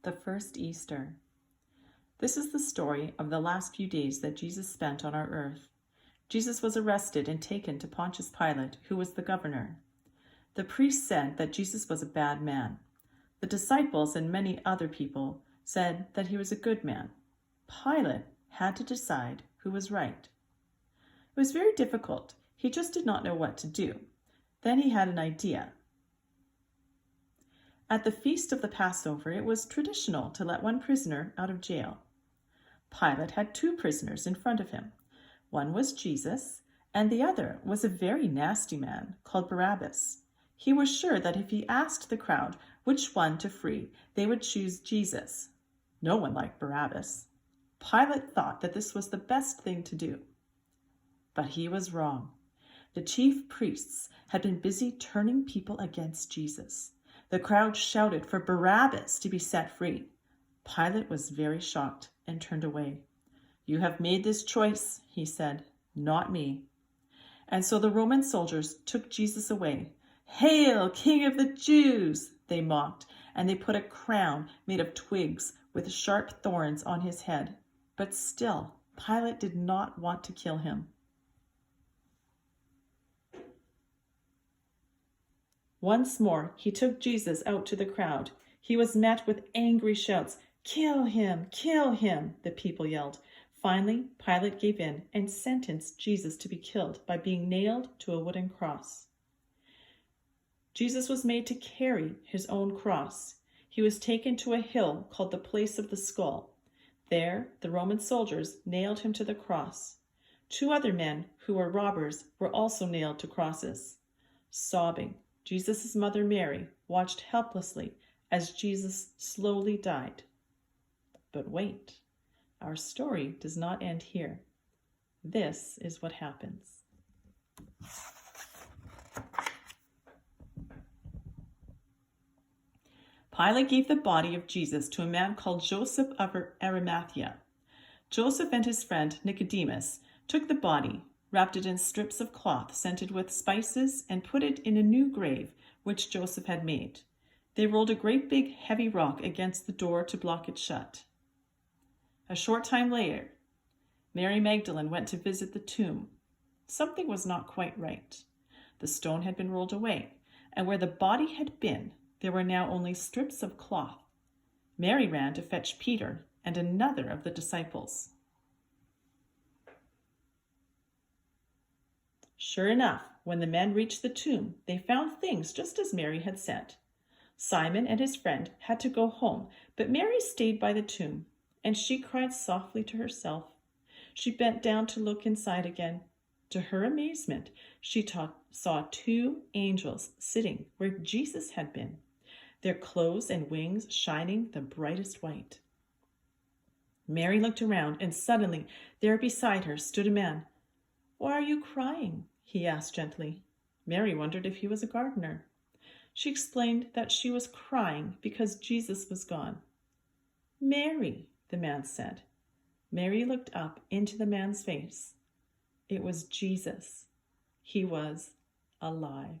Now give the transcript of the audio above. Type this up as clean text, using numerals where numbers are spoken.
The first Easter. This is the story of the last few days that Jesus spent on our earth. Jesus was arrested and taken to Pontius Pilate, who was the governor. The priests said that Jesus was a bad man. The disciples and many other people said that he was a good man. Pilate had to decide who was right. It was very difficult. He just did not know what to do. Then he had an idea. At the feast of the Passover, it was traditional to let one prisoner out of jail. Pilate had two prisoners in front of him. One was Jesus, and the other was a very nasty man called Barabbas. He was sure that if he asked the crowd which one to free, they would choose Jesus. No one liked Barabbas. Pilate thought that this was the best thing to do. But he was wrong. The chief priests had been busy turning people against Jesus. The crowd shouted for Barabbas to be set free. Pilate was very shocked and turned away. "You have made this choice," he said, "not me." And so the Roman soldiers took Jesus away. "Hail, King of the Jews!" they mocked, and they put a crown made of twigs with sharp thorns on his head. But still, Pilate did not want to kill him. Once more, he took Jesus out to the crowd. He was met with angry shouts. "Kill him! Kill him!" the people yelled. Finally, Pilate gave in and sentenced Jesus to be killed by being nailed to a wooden cross. Jesus was made to carry his own cross. He was taken to a hill called the Place of the Skull. There, the Roman soldiers nailed him to the cross. Two other men, who were robbers, were also nailed to crosses. Sobbing, Jesus' mother Mary watched helplessly as Jesus slowly died. But wait, our story does not end here. This is what happens. Pilate gave the body of Jesus to a man called Joseph of Arimathea. Joseph and his friend Nicodemus took the body, wrapped it in strips of cloth scented with spices, and put it in a new grave which Joseph had made. They rolled a great big heavy rock against the door to block it shut. A short time later, Mary Magdalene went to visit the tomb. Something was not quite right. The stone had been rolled away, and where the body had been, there were now only strips of cloth. Mary ran to fetch Peter and another of the disciples. Sure enough, when the men reached the tomb, they found things just as Mary had said. Simon and his friend had to go home, but Mary stayed by the tomb, and she cried softly to herself. She bent down to look inside again. To her amazement, she saw two angels sitting where Jesus had been, their clothes and wings shining the brightest white. Mary looked around, and suddenly there beside her stood a man. "Why are you crying?" he asked gently. Mary wondered if he was a gardener. She explained that she was crying because Jesus was gone. "Mary," the man said. Mary looked up into the man's face. It was Jesus. He was alive.